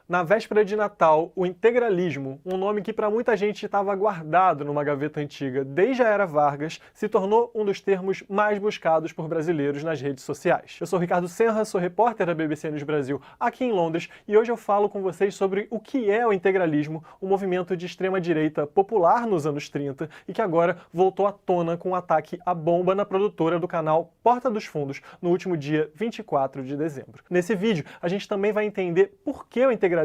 Na véspera de Natal, o integralismo, um nome que para muita gente estava guardado numa gaveta antiga desde a era Vargas, se tornou um dos termos mais buscados por brasileiros nas redes sociais. Eu sou Ricardo Senra, sou repórter da BBC News Brasil aqui em Londres e hoje eu falo com vocês sobre o que é o integralismo, um movimento de extrema-direita popular nos anos 30 e que agora voltou à tona com um ataque à bomba na produtora do canal Porta dos Fundos no último dia 24 de dezembro. Nesse vídeo, a gente também vai entender por que o integralismo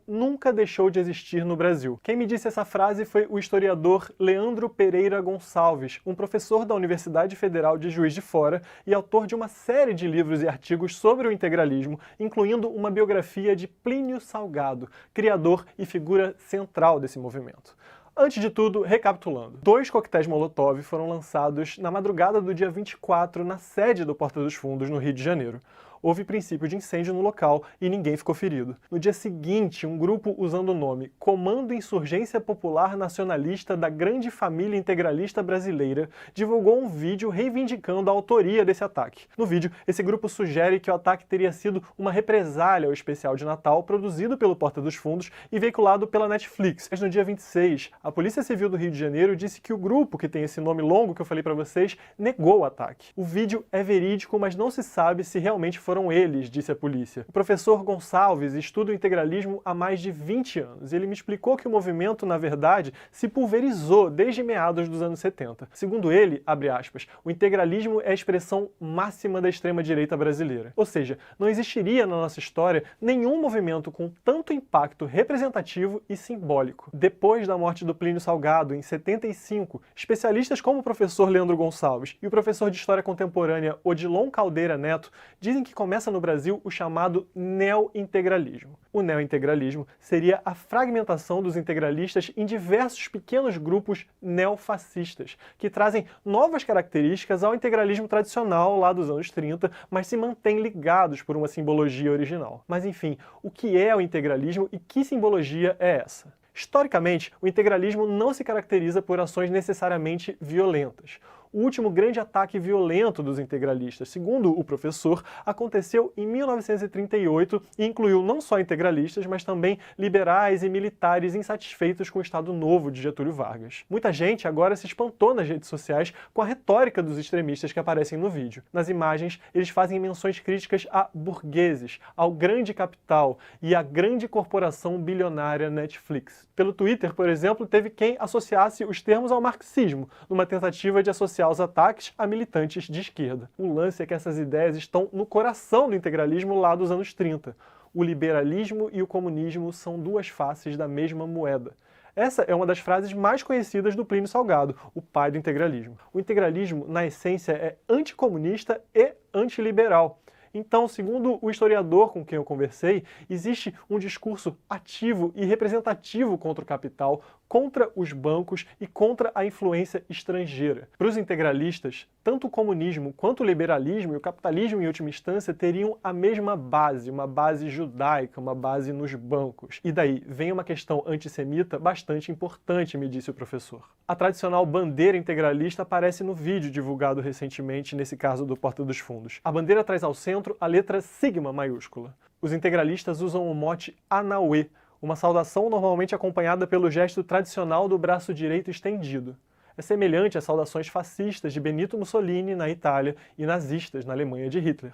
nunca deixou de existir no Brasil. Quem me disse essa frase foi o historiador Leandro Pereira Gonçalves, um professor da Universidade Federal de Juiz de Fora e autor de uma série de livros e artigos sobre o integralismo, incluindo uma biografia de Plínio Salgado, criador e figura central desse movimento. Antes de tudo, recapitulando. 2 coquetéis Molotov foram lançados na madrugada do dia 24 na sede do Porta dos Fundos, no Rio de Janeiro. Houve princípio de incêndio no local e ninguém ficou ferido. No dia seguinte, um grupo usando o nome Comando Insurgência Popular Nacionalista da Grande Família Integralista Brasileira divulgou um vídeo reivindicando a autoria desse ataque. No vídeo, esse grupo sugere que o ataque teria sido uma represália ao especial de Natal produzido pelo Porta dos Fundos e veiculado pela Netflix. Mas no dia 26, a Polícia Civil do Rio de Janeiro disse que o grupo, que tem esse nome longo que eu falei pra vocês, negou o ataque. O vídeo é verídico, mas não se sabe se realmente foram eles, disse a polícia. O professor Gonçalves estuda o integralismo há mais de 20 anos. Ele me explicou que o movimento, na verdade, se pulverizou desde meados dos anos 70. Segundo ele, abre aspas, o integralismo é a expressão máxima da extrema-direita brasileira. Ou seja, não existiria na nossa história nenhum movimento com tanto impacto representativo e simbólico. Depois da morte do Plínio Salgado, em 75, especialistas como o professor Leandro Gonçalves e o professor de História Contemporânea Odilon Caldeira Neto dizem que começa no Brasil o chamado neo-integralismo. O neo-integralismo seria a fragmentação dos integralistas em diversos pequenos grupos neofascistas, que trazem novas características ao integralismo tradicional lá dos anos 30, mas se mantêm ligados por uma simbologia original. Mas enfim, o que é o integralismo e que simbologia é essa? Historicamente, o integralismo não se caracteriza por ações necessariamente violentas. O último grande ataque violento dos integralistas, segundo o professor, aconteceu em 1938 e incluiu não só integralistas, mas também liberais e militares insatisfeitos com o Estado Novo de Getúlio Vargas. Muita gente agora se espantou nas redes sociais com a retórica dos extremistas que aparecem no vídeo. Nas imagens, eles fazem menções críticas a burgueses, ao grande capital e à grande corporação bilionária Netflix. Pelo Twitter, por exemplo, teve quem associasse os termos ao marxismo, numa tentativa de associar os ataques a militantes de esquerda. O lance é que essas ideias estão no coração do integralismo lá dos anos 30. O liberalismo e o comunismo são duas faces da mesma moeda. Essa é uma das frases mais conhecidas do Plínio Salgado, o pai do integralismo. O integralismo, na essência, é anticomunista e antiliberal. Então, segundo o historiador com quem eu conversei, existe um discurso ativo e representativo contra o capital, contra os bancos e contra a influência estrangeira. Para os integralistas, tanto o comunismo quanto o liberalismo e o capitalismo, em última instância, teriam a mesma base, uma base judaica, uma base nos bancos. E daí vem uma questão antissemita bastante importante, me disse o professor. A tradicional bandeira integralista aparece no vídeo divulgado recentemente, nesse caso do Porta dos Fundos. A bandeira traz ao centro a letra sigma maiúscula. Os integralistas usam o mote Anauê, uma saudação normalmente acompanhada pelo gesto tradicional do braço direito estendido. É semelhante às saudações fascistas de Benito Mussolini na Itália e nazistas na Alemanha de Hitler.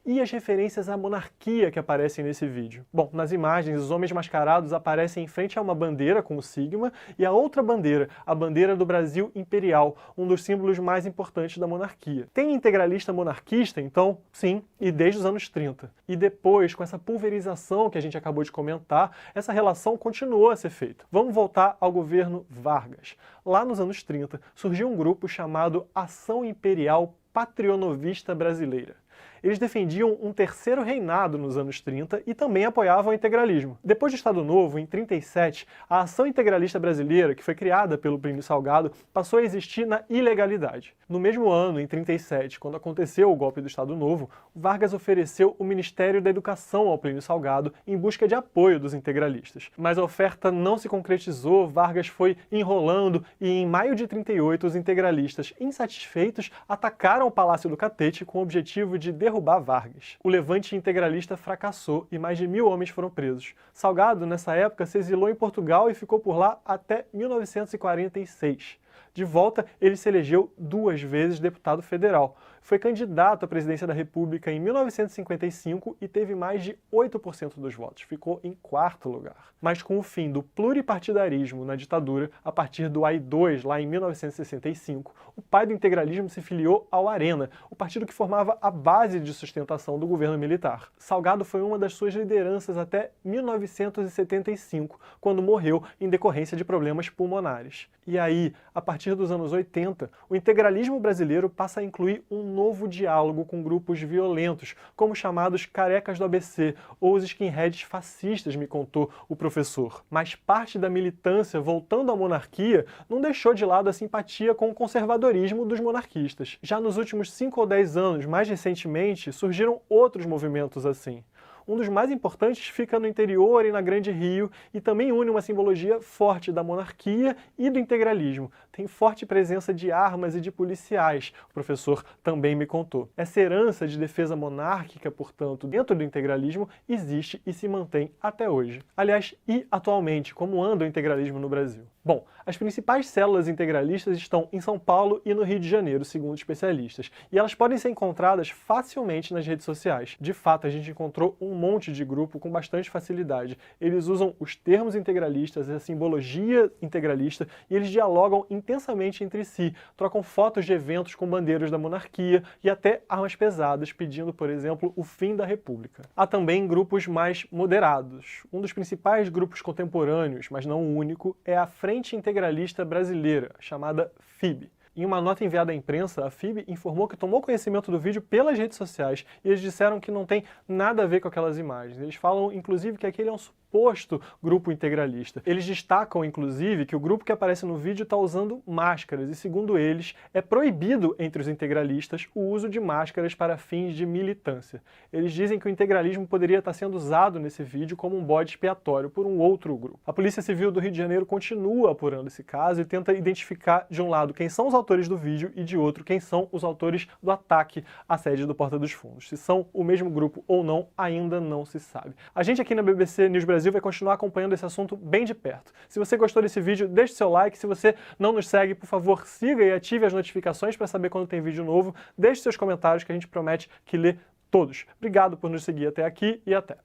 E as referências à monarquia que aparecem nesse vídeo? Bom, nas imagens, os homens mascarados aparecem em frente a uma bandeira com o sigma e a outra bandeira, a bandeira do Brasil Imperial, um dos símbolos mais importantes da monarquia. Tem integralista monarquista, então? Sim, e desde os anos 30. E depois, com essa pulverização que a gente acabou de comentar, essa relação continuou a ser feita. Vamos voltar ao governo Vargas. Lá nos anos 30, surgiu um grupo chamado Ação Imperial Patrionovista Brasileira. Eles defendiam um terceiro reinado nos anos 30 e também apoiavam o integralismo. Depois do Estado Novo, em 37, a Ação Integralista Brasileira, que foi criada pelo Plínio Salgado, passou a existir na ilegalidade. No mesmo ano, em 37, quando aconteceu o golpe do Estado Novo, Vargas ofereceu o Ministério da Educação ao Plínio Salgado em busca de apoio dos integralistas. Mas a oferta não se concretizou, Vargas foi enrolando e em maio de 38 os integralistas, insatisfeitos, atacaram o Palácio do Catete com o objetivo de derrubar derrubar Vargas. O levante integralista fracassou e mais de 1000 homens foram presos. Salgado, nessa época, se exilou em Portugal e ficou por lá até 1946. De volta, ele se elegeu 2 vezes deputado federal. Foi candidato à presidência da República em 1955 e teve mais de 8% dos votos. Ficou em 4º lugar. Mas com o fim do pluripartidarismo na ditadura, a partir do AI-2, lá em 1965, o pai do integralismo se filiou ao Arena, o partido que formava a base de sustentação do governo militar. Salgado foi uma das suas lideranças até 1975, quando morreu em decorrência de problemas pulmonares. E aí, a partir dos anos 80, o integralismo brasileiro passa a incluir um novo diálogo com grupos violentos, como os chamados carecas do ABC, ou os skinheads fascistas, me contou o professor. Mas parte da militância, voltando à monarquia, não deixou de lado a simpatia com o conservadorismo dos monarquistas. Já nos últimos 5 ou 10 anos, mais recentemente, surgiram outros movimentos assim. Um dos mais importantes fica no interior e na Grande Rio e também une uma simbologia forte da monarquia e do integralismo. Tem forte presença de armas e de policiais, o professor também me contou. Essa herança de defesa monárquica, portanto, dentro do integralismo, existe e se mantém até hoje. Aliás, e atualmente, como anda o integralismo no Brasil? Bom, as principais células integralistas estão em São Paulo e no Rio de Janeiro, segundo especialistas, e elas podem ser encontradas facilmente nas redes sociais. De fato, a gente encontrou um monte de grupo com bastante facilidade. Eles usam os termos integralistas, a simbologia integralista, e eles dialogam intensamente entre si, trocam fotos de eventos com bandeiras da monarquia e até armas pesadas, pedindo, por exemplo, o fim da República. Há também grupos mais moderados. Um dos principais grupos contemporâneos, mas não o único, é a Frente Integralista Brasileira, chamada FIB. Em uma nota enviada à imprensa, a FIB informou que tomou conhecimento do vídeo pelas redes sociais e eles disseram que não tem nada a ver com aquelas imagens. Eles falam, inclusive, que aquele é um suposto grupo integralista. Eles destacam, inclusive, que o grupo que aparece no vídeo está usando máscaras e, segundo eles, é proibido entre os integralistas o uso de máscaras para fins de militância. Eles dizem que o integralismo poderia estar sendo usado nesse vídeo como um bode expiatório por um outro grupo. A Polícia Civil do Rio de Janeiro continua apurando esse caso e tenta identificar, de um lado, quem são os autores do vídeo e, de outro, quem são os autores do ataque à sede do Porta dos Fundos. Se são o mesmo grupo ou não, ainda não se sabe. A gente aqui na BBC News Brasil vai continuar acompanhando esse assunto bem de perto. Se você gostou desse vídeo, deixe seu like. Se você não nos segue, por favor, siga e ative as notificações para saber quando tem vídeo novo. Deixe seus comentários que a gente promete que lê todos. Obrigado por nos seguir até aqui e até!